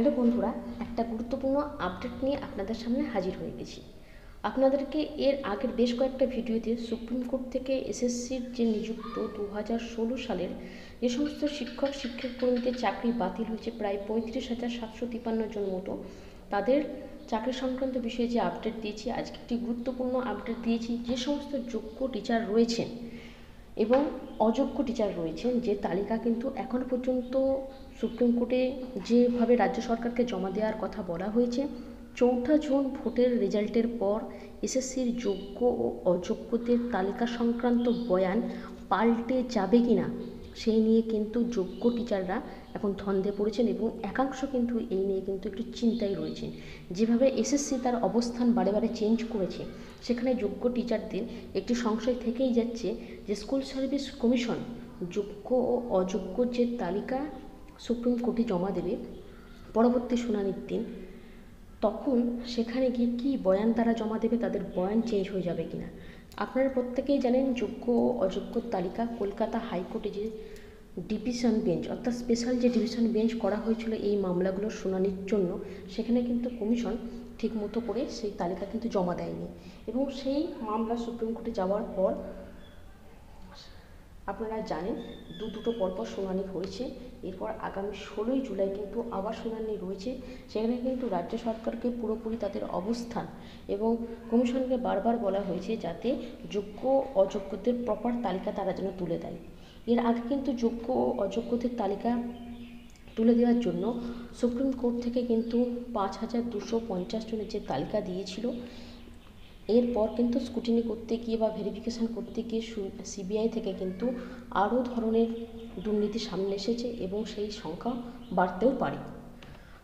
Hello বন্ধুরা, একটা গুরুত্বপূর্ণ আপডেট নিয়ে আপনাদের সামনে হাজির হয়ে গেছি। আপনাদেরকে এর আগের বেশ কয়েকটা ভিডিওতে সুপ্রিম কোর্ট থেকে এসএসসির যে নিযুক্ত 2016 সালের যে সমস্ত শিক্ষকর্মীদের চাকরি বাতিল হয়েছে, প্রায় 35,753 জন মতো, তাদের চাকরি সংক্রান্ত বিষয়ে যে আপডেট দিয়েছি, আজকে একটি গুরুত্বপূর্ণ আপডেট দিয়েছি। যে সমস্ত যোগ্য টিচার রয়েছেন এবং অযোগ্য টিচার রয়েছেন, যে তালিকা কিন্তু এখন পর্যন্ত সুপ্রিম কোর্টে যেভাবে রাজ্য সরকারকে জমা দেওয়ার কথা বলা হয়েছে, 4 জুন ভোটের রেজাল্টের পর এসএসসির যোগ্য ও অযোগ্যদের তালিকা সংক্রান্ত বয়ান পাল্টে যাবে কিনা সেই নিয়ে কিন্তু যোগ্য টিচাররা এখন ধন্দে পড়েছেন এবং একাংশ কিন্তু এই নিয়ে কিন্তু একটু চিন্তায় রয়েছেন। যেভাবে এসএসসি তার অবস্থান বারে বারে চেঞ্জ করেছে, সেখানে যোগ্য টিচারদের একটি সংশয় থেকেই যাচ্ছে যে স্কুল সার্ভিস কমিশন যোগ্য ও অযোগ্য যে তালিকা সুপ্রিম কোর্টে জমা দেবে পরবর্তী শুনানির দিন, তখন সেখানে গিয়ে কী বয়ান তারা জমা দেবে, তাদের বয়ান চেঞ্জ হয়ে যাবে কিনা। আপনারা প্রত্যেকেই জানেন যোগ্য ও অযোগ্যর তালিকা কলকাতা হাইকোর্টে যে ডিভিশন বেঞ্চ অর্থাৎ স্পেশাল যে ডিভিশন বেঞ্চ করা হয়েছিল এই মামলাগুলোর শুনানির জন্য, সেখানে কিন্তু কমিশন ঠিক মতো করে সেই তালিকা কিন্তু জমা দেয়নি এবং সেই মামলা সুপ্রিম কোর্টে যাওয়ার পর আপনারা জানেন দুটো পরপর শুনানি হয়েছে। এরপর আগামী 16 জুলাই কিন্তু আবার শুনানি রয়েছে। সেখানে কিন্তু রাজ্য সরকারকে পুরোপুরি তাদের অবস্থান এবং কমিশনকে বারবার বলা হয়েছে যাতে যোগ্য অযোগ্যদের প্রপার তালিকা তারা যেন তুলে দেয়। এর আগে কিন্তু যোগ্য ও অযোগ্যদের তালিকা তুলে দেওয়ার জন্য সুপ্রিম কোর্ট থেকে কিন্তু 5,250 জনের যে তালিকা দিয়েছিল, এরপর কিন্তু স্ক্রুটিনি করতে গিয়ে বা ভেরিফিকেশান করতে গিয়ে সিবিআই থেকে কিন্তু আরও ধরনের দুর্নীতি সামনে এসেছে এবং সেই সংখ্যা বাড়তেও পারে।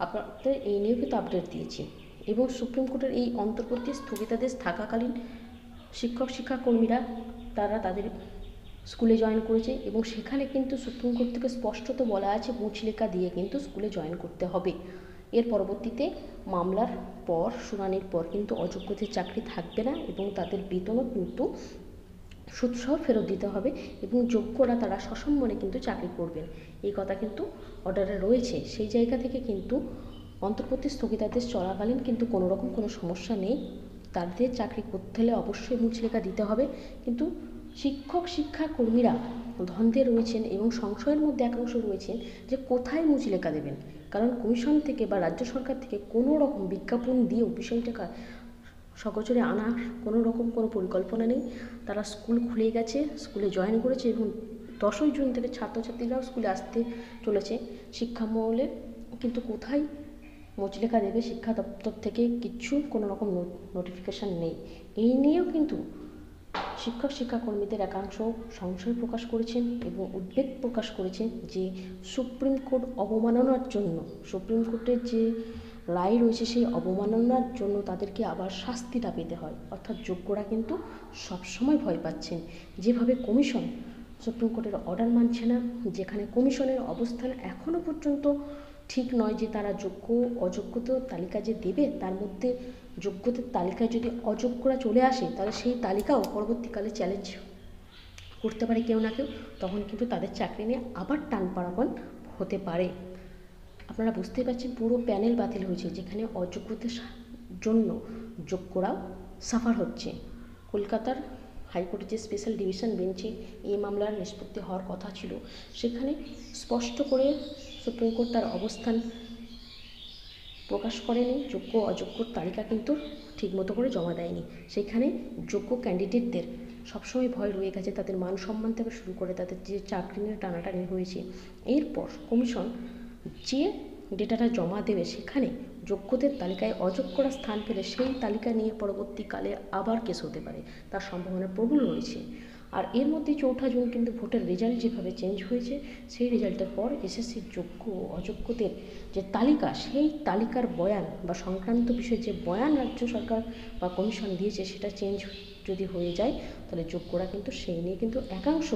আপনাদের এই নিয়েও কিন্তু আপডেট দিয়েছি। এবং সুপ্রিম কোর্টের এই অন্তর্বর্তী স্থগিতাদেশ থাকাকালীন শিক্ষাকর্মীরা তারা তাদের স্কুলে জয়েন করেছে এবং সেখানে কিন্তু সুপ্রিম কোর্ট থেকে স্পষ্টত বলা আছে মুচলেখা দিয়ে কিন্তু স্কুলে জয়েন করতে হবে। এর পরবর্তীতে মামলার পর শুনানির পর কিন্তু অযোগ্যদের চাকরি থাকবে না এবং তাদের বেতনও কিন্তু সুদসহ ফেরত দিতে হবে এবং যোগ্যরা তারা সসম্মানে কিন্তু চাকরি করবেন, এই কথা কিন্তু অর্ডারে রয়েছে। সেই জায়গা থেকে কিন্তু অন্তর্বর্তী স্থগিতাদেশ চলাকালীন কিন্তু কোনো সমস্যা নেই। তাদের চাকরি করতে হলে অবশ্যই মুচলেখা দিতে হবে, কিন্তু শিক্ষাকর্মীরা দ্বন্দ্বে রয়েছেন এবং সংশয়ের মধ্যে একাংশ রয়েছেন যে কোথায় মুচলেখা দেবেন। কারণ কমিশন থেকে বা রাজ্য সরকার থেকে কোনো রকম বিজ্ঞাপন দিয়েও বিষয়টাকে সগোচরে আনার কোনো পরিকল্পনা নেই। তারা স্কুল খুলে গেছে, স্কুলে জয়েন করেছে এবং 10 জুন থেকে ছাত্রছাত্রীরাও স্কুলে আসতে চলেছে শিক্ষামহলে, কিন্তু কোথায় মুচলেখা দেবে শিক্ষা দপ্তর থেকে কোনো রকম নোটিফিকেশান নেই। এই নিয়েও কিন্তু শিক্ষাকর্মীদের একাংশ সংশয় প্রকাশ করেছেন এবং উদ্বেগ প্রকাশ করেছেন যে সুপ্রিম কোর্ট অবমাননার জন্য, সুপ্রিম কোর্টের যে রায় রয়েছে সেই অবমাননার জন্য তাদেরকে আবার শাস্তিটা পেতে হয়। অর্থাৎ যোগ্যরা কিন্তু সবসময় ভয় পাচ্ছেন। যেভাবে কমিশন সুপ্রিম কোর্টের অর্ডার মানছে না, যেখানে কমিশনের অবস্থান এখনও পর্যন্ত ঠিক নয় যে তারা যোগ্য অযোগ্যদের তালিকা যে দেবে তার মধ্যে যোগ্যদের তালিকায় যদি অযোগ্যরা চলে আসে তাহলে সেই তালিকাও পরবর্তীকালে চ্যালেঞ্জ করতে পারে কেউ না কেউ, তখন কিন্তু তাদের চাকরি নিয়ে আবার টান পাড়াপন হতে পারে। আপনারা বুঝতেই পারছেন পুরো প্যানেল বাতিল হয়েছে, যেখানে অযোগ্যদের জন্য যোগ্যরাও সাফার হচ্ছে। কলকাতার হাইকোর্টের যে স্পেশাল ডিভিশন বেঞ্চে এই মামলার নিষ্পত্তি হওয়ার কথা ছিল, সেখানে স্পষ্ট করে সুপ্রিম কোর্ট তার অবস্থান প্রকাশ করেনি। যোগ্য অযোগ্যর তালিকা কিন্তু ঠিকমতো করে জমা দেয়নি। সেখানে যোগ্য ক্যান্ডিডেটদের সবসময় ভয় রয়ে গেছে, তাদের মান সম্মান থেকে শুরু করে তাদের যে চাকরি নিয়ে টানাটানি হয়েছে। এরপর কমিশন যে ডেটাটা জমা দেবে সেখানে যোগ্যদের তালিকায় অযোগ্যরা স্থান পেলে সেই তালিকা নিয়ে পরবর্তীকালে আবার কেস হতে পারে, তার সম্ভাবনা প্রবল রয়েছে। আর এর মধ্যে 4 জুন কিন্তু ভোটের রেজাল্ট যেভাবে চেঞ্জ হয়েছে, সেই রেজাল্টের পর এসএসসির যোগ্য ও অযোগ্যদের যে তালিকা, সেই তালিকার বয়ান বা সংক্রান্ত বিষয়ে যে বয়ান রাজ্য সরকার বা কমিশন দিয়েছে সেটা চেঞ্জ যদি হয়ে যায় তাহলে যোগ্যরা কিন্তু সেই নিয়ে কিন্তু একাংশ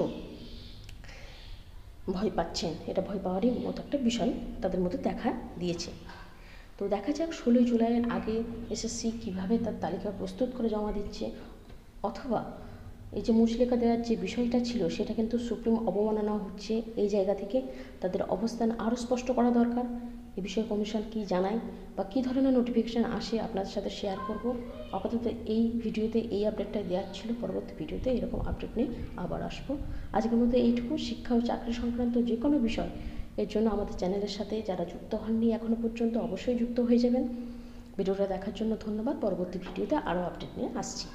ভয় পাচ্ছেন। এটা ভয় পাওয়ারই মতো একটা বিষয় তাদের মধ্যে দেখা দিয়েছে। তো দেখা যাক 16 জুলাইয়ের আগে এসএসসি কীভাবে তার তালিকা প্রস্তুত করে জমা দিচ্ছে, অথবা এই যে মুচলেখা দেওয়ার যে বিষয়টা ছিল সেটা কিন্তু সুপ্রিম অবমাননা হচ্ছে। এই জায়গা থেকে তাদের অবস্থান আরও স্পষ্ট করা দরকার এ বিষয়ে কমিশন কী জানায় বা কী ধরনের নোটিফিকেশান আসে আপনাদের সাথে শেয়ার করব। আপাতত এই ভিডিওতে এই আপডেটটা দেওয়ার ছিল, পরবর্তী ভিডিওতে এরকম আপডেট নিয়ে আবার আসবো। আজকের মধ্যে এইটুকু। শিক্ষা ও চাকরি সংক্রান্ত যে কোনো বিষয় এর জন্য আমাদের চ্যানেলের সাথে যারা যুক্ত হননি এখনও পর্যন্ত অবশ্যই যুক্ত হয়ে যাবেন। ভিডিওটা দেখার জন্য ধন্যবাদ। পরবর্তী ভিডিওতে আরও আপডেট নিয়ে আসছি।